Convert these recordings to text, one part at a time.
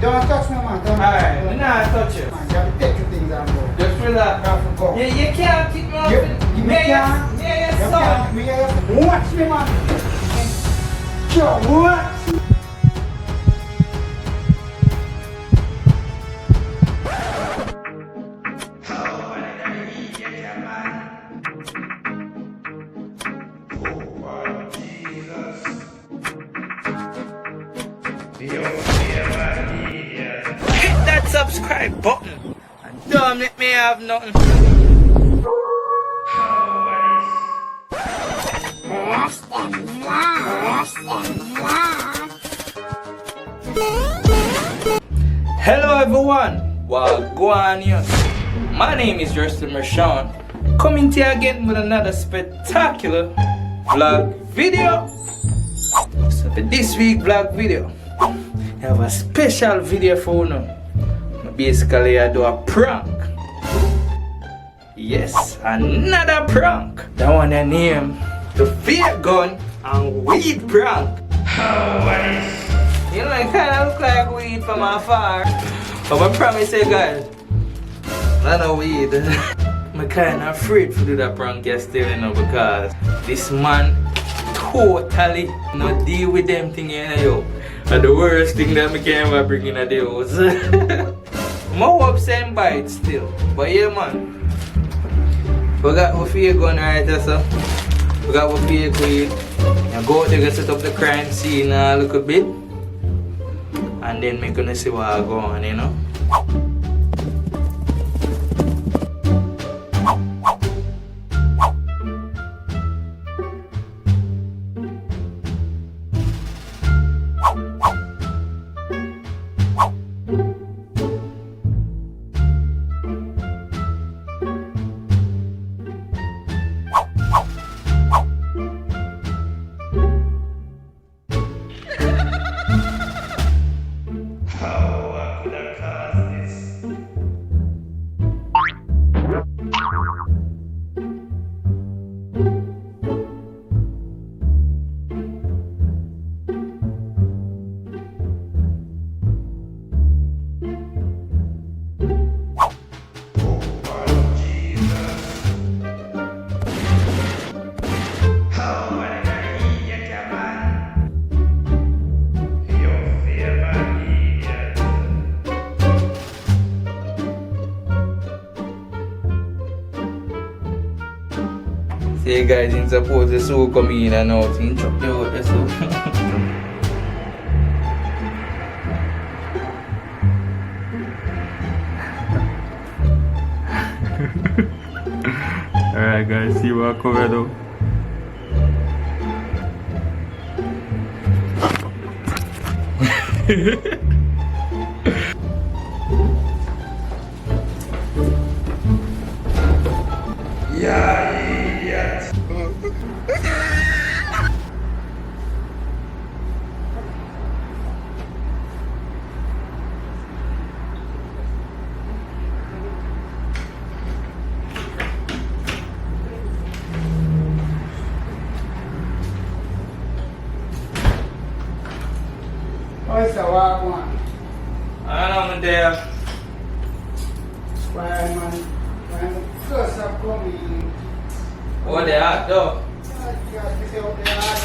Don't touch me, man. Alright, I'm not touch you. Man, you have to take your things and go. Just relax. You have to go. You can't kick me off. You can't. Yeah, son. Watch me, man. Yo, watch me. Hit that subscribe button and don't let me have nothing. Hello everyone, WaGwaNious. My name is Rush-Dem Rushawn, coming to you again with another spectacular vlog video. So for this week vlog video, I have a special video for you. Basically, I do a prank. Yes, another prank. That one I name the fake gun and weed prank. You know, it kind of look like weed from afar. But I promise you guys, not a weed. I'm kind of afraid to do that prank yesterday, you know, because this man totally not deal with them thing, you know. And the worst thing that I can ever bring in a day was more upset and bite still. But yeah, man. We got our fake gun right there, so we got our fake weed. Now go out there and set up the crime scene a little bit. And then we're gonna see what I go on, you know. Hey guys, in suppose the soul come in and out, in chop you out the soul. Alright guys, see what I covered up. Yeah. What's the WaGwaN? I don't know, my dear. Why, man? When first I come in. Oh, they are though. You have to say up there, hot.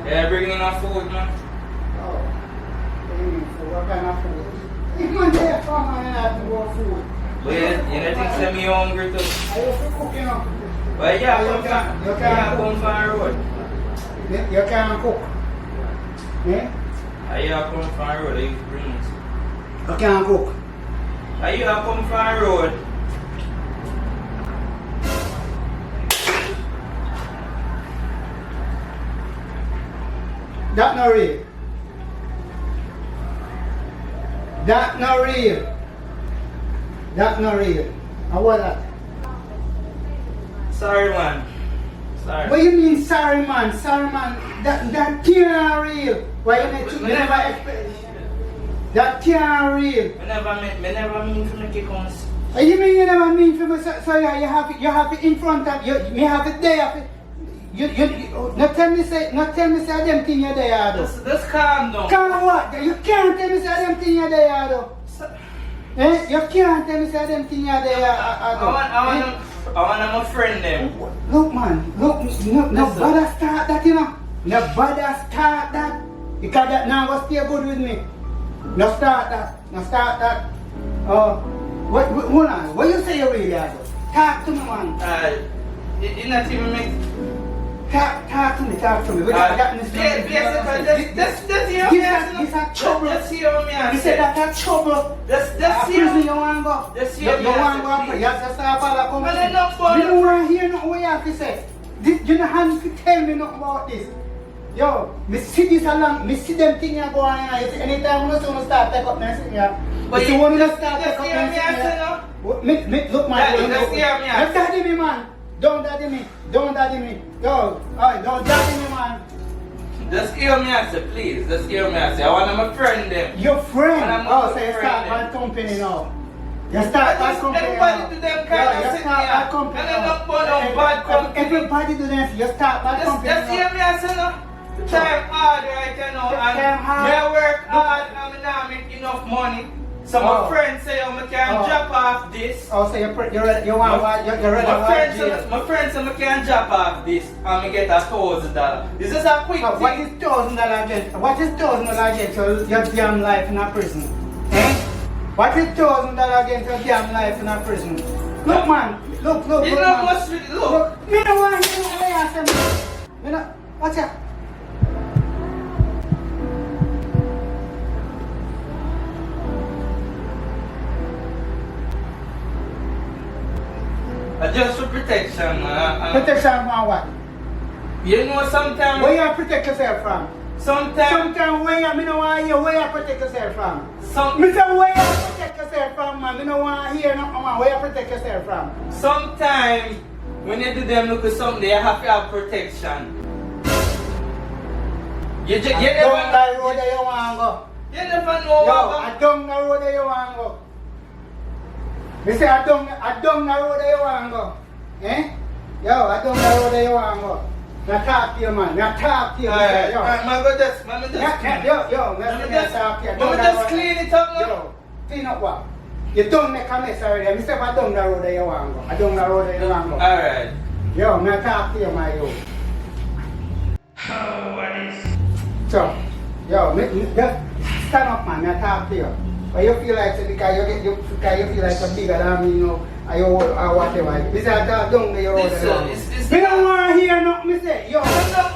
Yeah, bringing enough food, man. Oh, bringing food. What kind of food? If man there come and I have to go food. But you don't think that me hungry too? I have to cook, you know. But yeah, you come from the road. You can't cook. Yeah? Are you come from the road? You bring it. You can't cook. Are you come from the road? That not real. That not real. That not real. How was that? Sorry, man. Sorry. What you mean sorry, man? Sorry, man. That can't real. Why you never expect? That can't real. Me never mean to make it come. You mean you never mean for me? So you have it in front of you. Me have it there. not tell me say them thing you there though. Just calm down. Calm what? You can't tell me say them thing you there though. Eh? You can't tell me say them thing you there I want my friend them. Look man, look, no bother start that, you know. No bother start that. Because that now will stay good with me. No start that. Hold on, what you say you really are? Talk to me, man. You not even make... Talk to me. Just hear me. This a trouble. Just hear me. You said that's a trouble. Just hear me. You want to go? Just hear me. You want to go? You just start follow come. I don't know. You don't want to hear nothing what you have to say. You don't have to tell me nothing about this. Yo, me see this along, me see them things going on. Anytime I start take up next thing, but you want to start take up next thing, look man, just hear me. Don't daddy me, man. Don't daddy me. Yo, alright, don't daddy me, man. Just hear me answer, please. Just hear me answer. I want my friend them. Your friend? Oh, so you start my company now. You start my company now. Everybody do them kind of thing. My company now. Everybody do them. You start my company now. Just hear me answer now. Time hard right now, and I work hard and I make enough money. So my friend say I can drop off this. Oh, so you're ready my friend say I can drop off this and I get $1,000. This is a quick thing. What is $1,000 again? What is $1,000 again to your damn life in a prison? Eh? What is $1,000 again to your damn life in a prison? Look man, look. You know what's really, look. Me no want to hear what you say. Me no, watch out. Just for protection. Protection from what? You know sometimes... Where you protect yourself from? Sometimes where you, me no want to hear where you protect yourself from. Me say where you protect yourself from, man. Me no want to hear nothing, man. Where you protect yourself from? Sometimes when you do them look at something, you have to have protection. You never know. The road that you want to go. You never know. I don't the road that you want to go. Me say I don't the road that you want to go. Eh? Yo, I don't the road that you want to go. Now talk to you, man. Now talk to you. Alright, yo. man, go just clean it up now. Yo, clean up what? You don't make a mess already. Me say I don't the road that you want to go. I don't the road that you want to go. Alright. Yo, now talk to you, my yo. WaGwaNious. So, yo, just stand up, man. Now talk to you. But you feel like because you feel like you're bigger than me, you know, or whatever. This is a don't be your road. Me don't want to hear nothing. Me say, yo,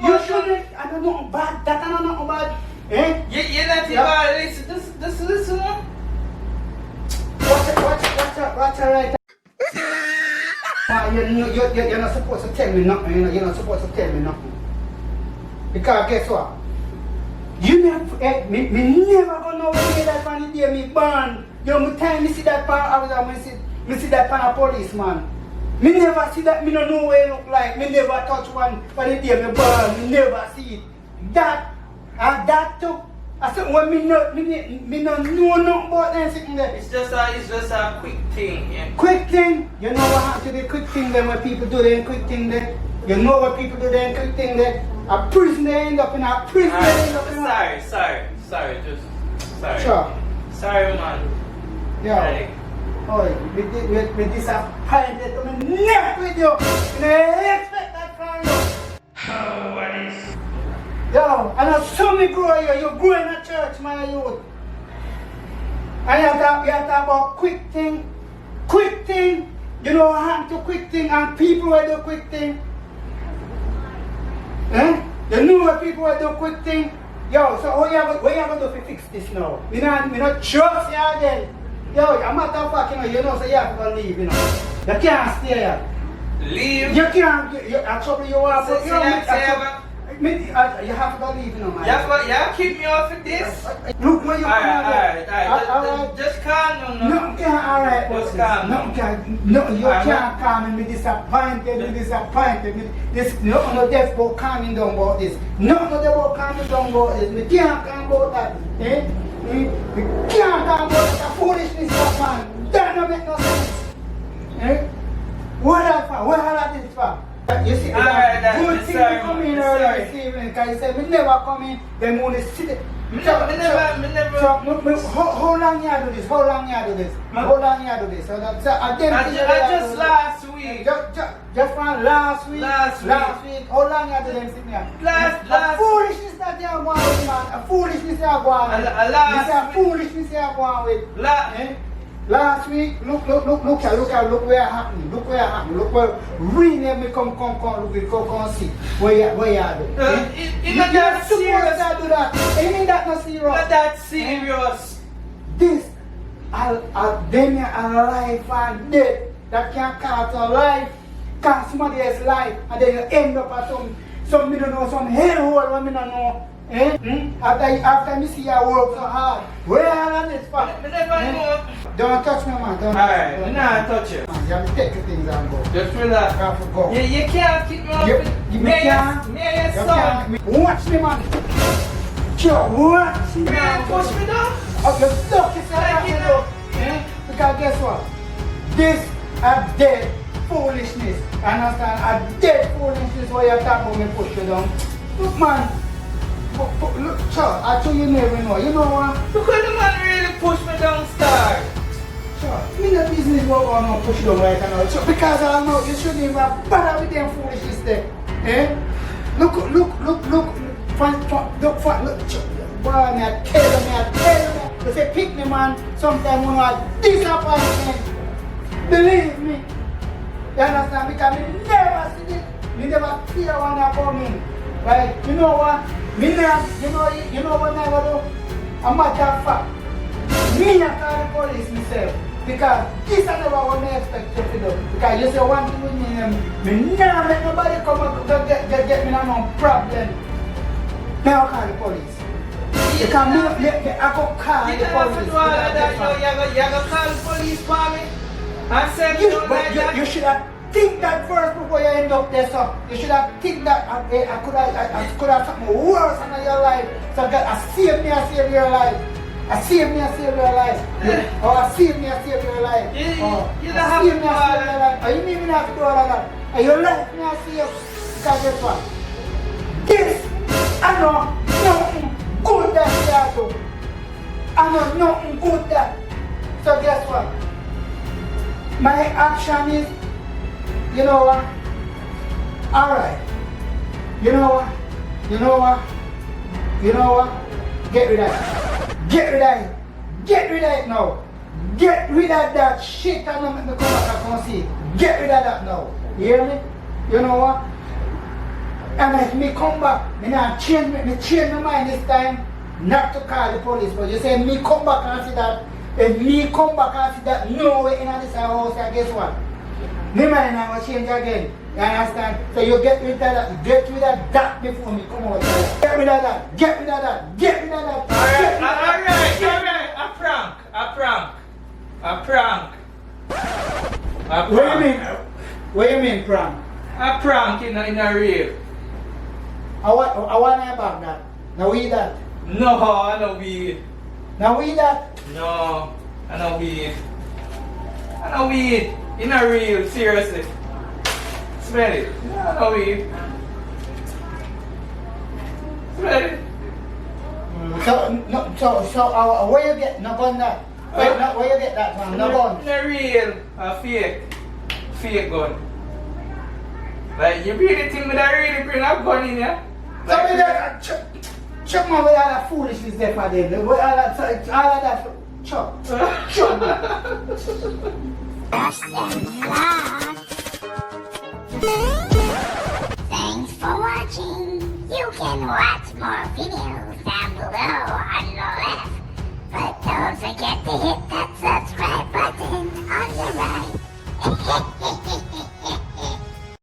you shouldn't. I don't know bad. That I don't know bad. Eh? You're not bad. Listen, man. Watch right. You're not supposed to tell me nothing. You're not supposed to tell me nothing. Because guess what? You never, me never gonna know when that on the day me born. You know, me time me see that pan officer, me see that pan a policeman. Me never see that, me don't know what it look like. Me never touch one on the day me born. Me never see it. That too. I said when me not know nothing about them sitting there. It's just a quick thing, yeah. Quick thing? You know what happened to the quick thing then when people do the quick thing there? You know what people do the quick thing there? A prison they end up in a prison they end up in a... Sorry, sorry. Sure. Sorry, man. Yeah. Oh, with disappointed to my neck with you. And I expect that from you. WaGwaNious. Yo, and I saw me grow you. You grow in a church, my youth. And you talk about quick thing. Quick thing. You know what happened to quick thing and people will do quick thing. Eh? You know what people will do quick thing? Yo, so what you going to do to fix this now? Me not trust you again. Yo, a matter of fact, you know, so you have to leave, you know. You can't stay here. Leave? You can't, actually you want to... You have to leave, you know, man. You keep me off of this? Look where you come Alright. Just calm down. No, can't, alright. Just calm down. No, you can't calm me disappointed. This, no, that's about calming down about this. No, about calming down about this. We can't calm about that. Eh? We can't calm about that foolishness, man. That don't make no sense. Eh? What that for? What all that is for? You see, Alright, that good that's thing sorry, to come in man, early sorry. this evening, because you said, me never come in, them only sit. Me never. So, how long you do this? How long you do this? How long you do this? So Just last week. Just from last week. Last week. How long you do them sitting here? Last foolishness that you are going with, man. A foolishness you are going with. Last This is foolishness you are going with. La Last week, look where it happened. Look where it happened. Look where rename me come see where you do. It's not that serious. To do that. You mean that not serious? Not that serious. This, them a life and death that can cause a life, cause somebody else's life, and then you end up at some me don't know, some hellhole where me don't know. After me see your work so hard, where are this for? Me never know. Don't touch me, man. Alright, me not touch you. Man, you have to take the things and go. Just relax. You have to go. You can't keep me up. Me son. Watch me, man. Sure, watch me. Man, push me down. Oh, you're stuck yourself. Because guess what? This a dead foolishness. Understand? A dead foolishness where you're talking about me push you down. Look, man. Look, Chuck, I told you never know. You know what? Because the man really pushed me down, star. Chuck, me no business what I want to push you down right now. Chuck, because I know you shouldn't even bother with them foolishness there. Look. Chuck. Boy, me I tell you. You say pick me, man. Sometimes when I disappointment. Believe me. You understand? Because me never see it. Me never fear when I come in. Right? You know what? Me now, you know what I do? A matter of fact, me I call the police myself. Because this is never what I expect you to do. Because you say one thing with me never let nobody come and get me no problem. Now I call the police. Because I go call the police. You don't have to do all of that, you have to call the police for me. And say me don't like that. You should have think that first before you end up there, so you should have think that I could have something worse in your life. So God, I save your life. I save your life. Or I save your life. You don't have to do all of that. Or you mean me not to do all of that? And your life me I save. Because guess what? This, I know nothing good that you do. I know nothing good that. So guess what? My action is, you know what? Alright. You know what? Get rid of it. Get rid of it now. Get rid of that shit and let me come back and see. Get rid of that now. You hear me? You know what? And if me come back, me change my mind this time not to call the police. But you say me come back and see that. If me come back and see that no way in this house, and guess what? Me mind now will change again. You understand? So you get rid of that before me come out. Get rid of that. Alright. A prank. What you mean prank? A prank in a real. I want to about that. Now we that. No, I know weed. Now we that. No, I know weed. In a real, seriously. Smell it. I know weed. Smell it. So where you get no gun that? Where you get that from? No gun. In a real, a fake gun. Like you really think that I really bring a gun in here? So we that Chuck man, where all that foolishness there for them? Where all that Chuck. Thanks for watching. You can watch more videos down below on the left. But don't forget to hit that